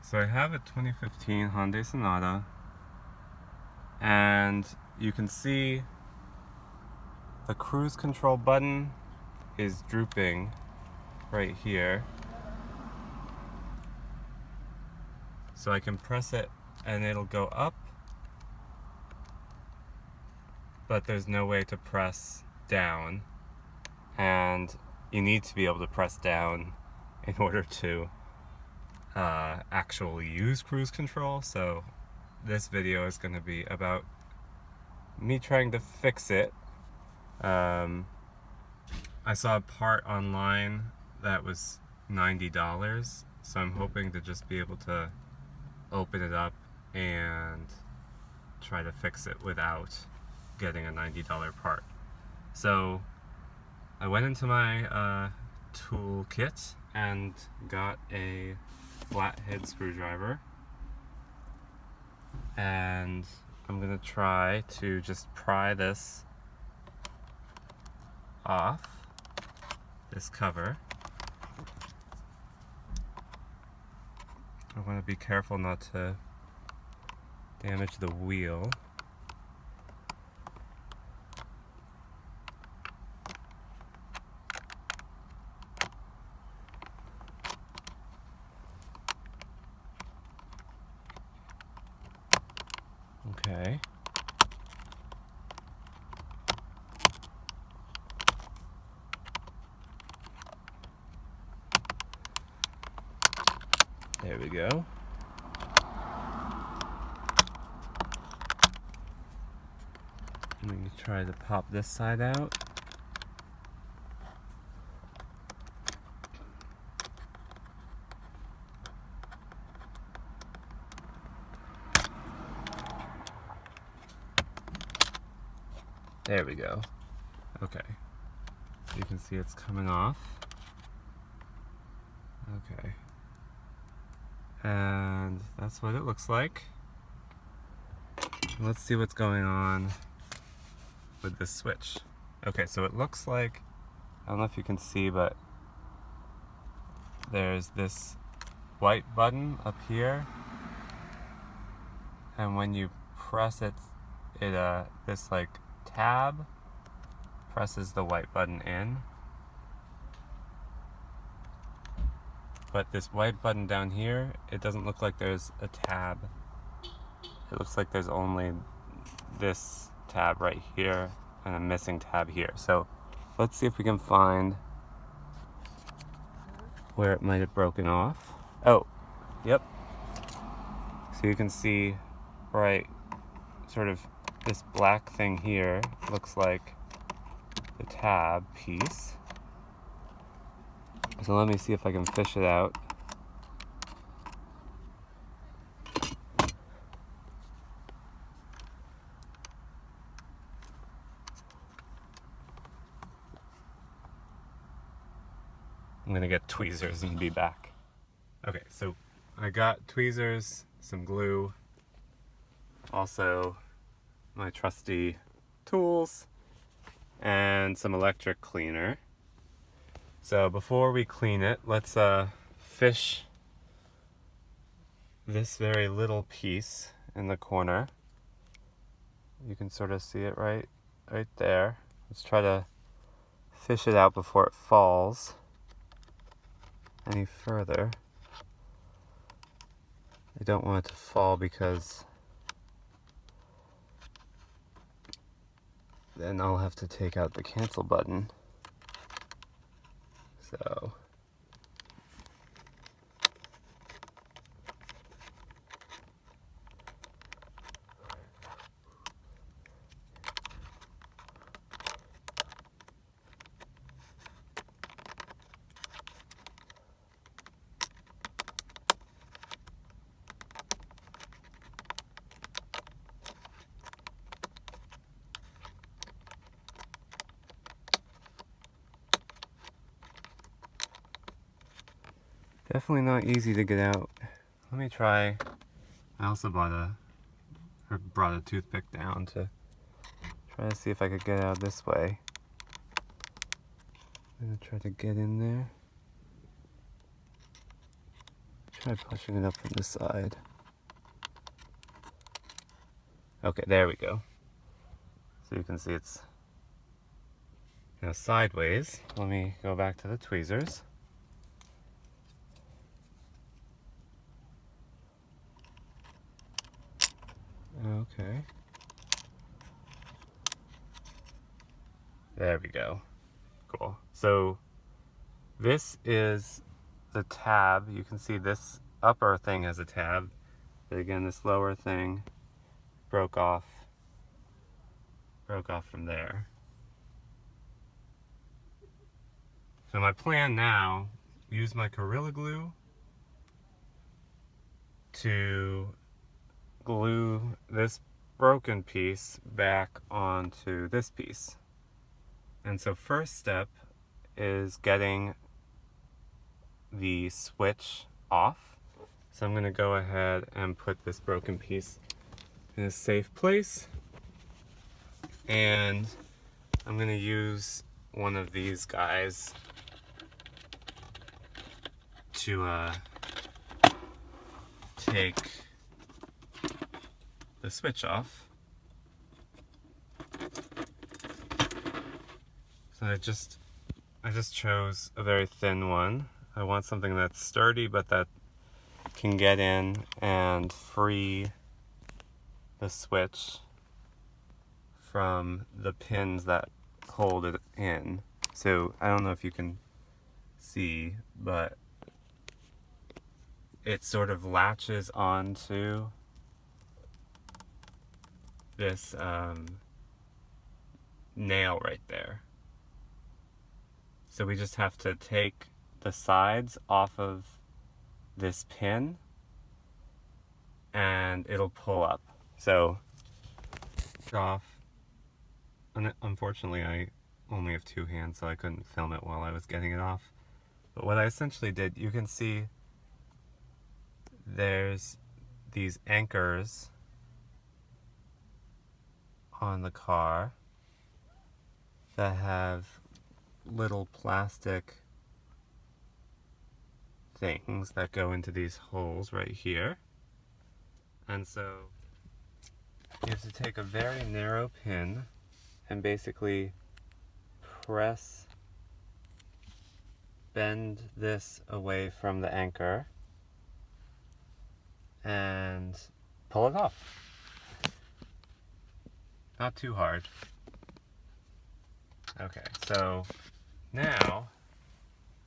So I have a 2015 Hyundai Sonata, and you can see the cruise control button is drooping right here. So I can press it and it'll go up, but there's no way to press down, and you need to be able to press down in order to actually use cruise control. So this video is going to be about me trying to fix it. I saw a part online that was $90, so I'm hoping to just be able to open it up and try to fix it without getting a $90 part. So I went into my tool kit and got a flathead screwdriver, and I'm gonna try to just pry this off, this cover. I want to be careful not to damage the wheel. Okay. There we go. I'm going to try to pop this side out. There we go. Okay. You can see it's coming off. Okay. And that's what it looks like. Let's see what's going on with this switch. Okay, so it looks like, I don't know if you can see, but there's this white button up here, and when you press it, this like tab presses the white button in. But this white button down here, it doesn't look like there's a tab. It looks like there's only this tab right here and a missing tab here. So let's see if we can find where it might have broken off. Oh, yep. So you can see, right, sort of this black thing here looks like the tab piece. So let me see if I can fish it out. I'm gonna get tweezers and be back. Okay, so I got tweezers, some glue, also my trusty tools, and some electric cleaner. So before we clean it, let's fish this very little piece in the corner. You can sort of see it right there. Let's try to fish it out before it falls any further. I don't want it to fall because then I'll have to take out the cancel button. So definitely not easy to get out. Let me try. I also brought a toothpick down to try to see if I could get out this way. I'm gonna try to get in there. Try pushing it up from the side. Okay, there we go. So you can see it's sideways. Let me go back to the tweezers. Okay. There we go. Cool. So this is the tab. You can see this upper thing has a tab, but again, this lower thing broke off from there. So my plan now, use my Gorilla Glue to glue this broken piece back onto this piece. And so first step is getting the switch off. So I'm going to go ahead and put this broken piece in a safe place. And I'm going to use one of these guys to take the switch off. So I just chose a very thin one. I want something that's sturdy but that can get in and free the switch from the pins that hold it in. So I don't know if you can see, but it sort of latches onto this nail right there. So we just have to take the sides off of this pin and it'll pull up. So off. And unfortunately I only have two hands, so I couldn't film it while I was getting it off. But what I essentially did, you can see there's these anchors on the car that have little plastic things that go into these holes right here. And so you have to take a very narrow pin and basically bend this away from the anchor and pull it off. Not too hard. Okay, so now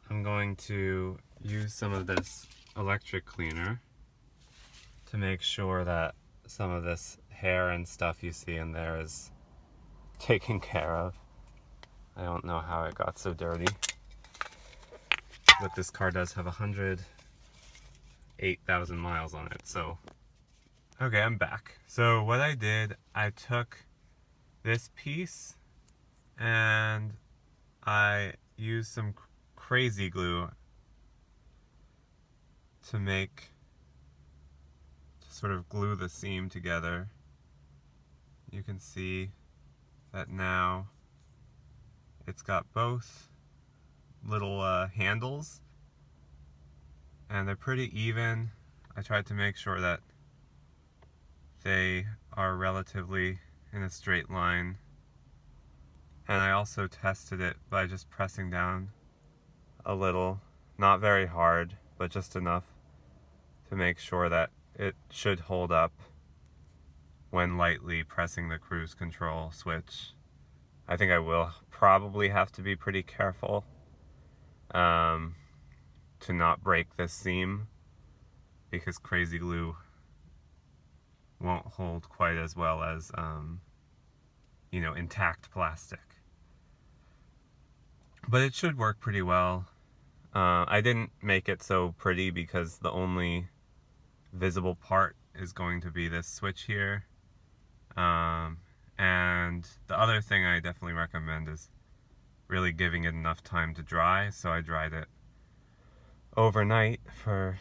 I'm going to use some of this electric cleaner to make sure that some of this hair and stuff you see in there is taken care of. I don't know how it got so dirty, but this car does have 108,000 miles on it, so. Okay, I'm back. So what I did, I took this piece and I used some crazy glue to sort of glue the seam together. You can see that now it's got both little handles and they're pretty even. I tried to make sure that they are relatively in a straight line, and I also tested it by just pressing down a little, not very hard, but just enough to make sure that it should hold up when lightly pressing the cruise control switch. I think I will probably have to be pretty careful to not break this seam, because crazy glue won't hold quite as well as intact plastic. But it should work pretty well. I didn't make it so pretty because the only visible part is going to be this switch here. And the other thing I definitely recommend is really giving it enough time to dry. So I dried it overnight for,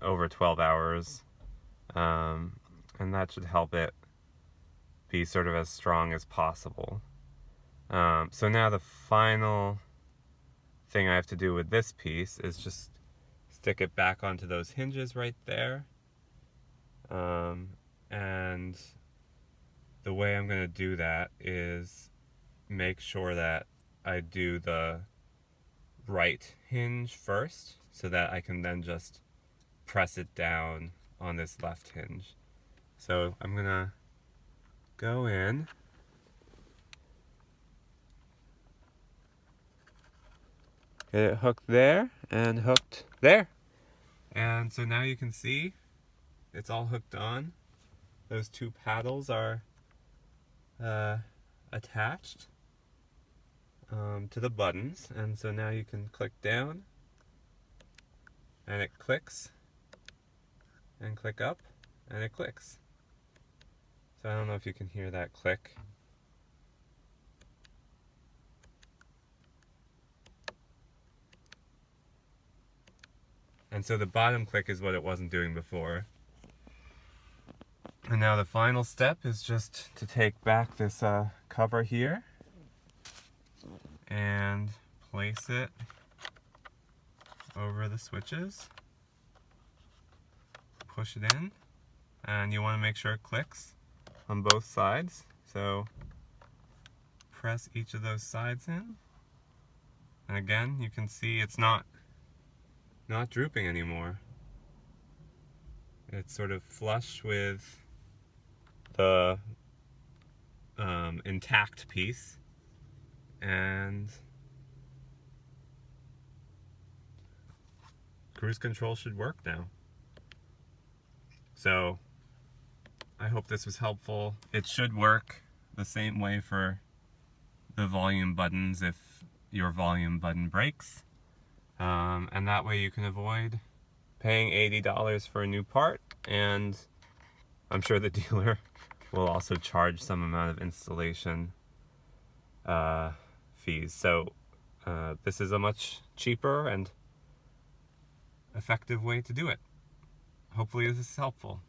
over 12 hours. And that should help it be sort of as strong as possible. So now the final thing I have to do with this piece is just stick it back onto those hinges right there. And the way I'm going to do that is make sure that I do the right hinge first, so that I can then just press it down on this left hinge. So I'm going to go in, get it hooked there and hooked there. And so now you can see it's all hooked on. Those two paddles are attached to the buttons, and so now you can click down and it clicks, and click up and it clicks. So I don't know if you can hear that click. And so the bottom click is what it wasn't doing before. And now the final step is just to take back this cover here and place it over the switches. Push it in, and you want to make sure it clicks on both sides. So press each of those sides in, and again you can see it's not drooping anymore. It's sort of flush with the intact piece, and cruise control should work now. So I hope this was helpful. It should work the same way for the volume buttons if your volume button breaks, and that way you can avoid paying $80 for a new part, and I'm sure the dealer will also charge some amount of installation fees. So this is a much cheaper and effective way to do it. Hopefully this is helpful.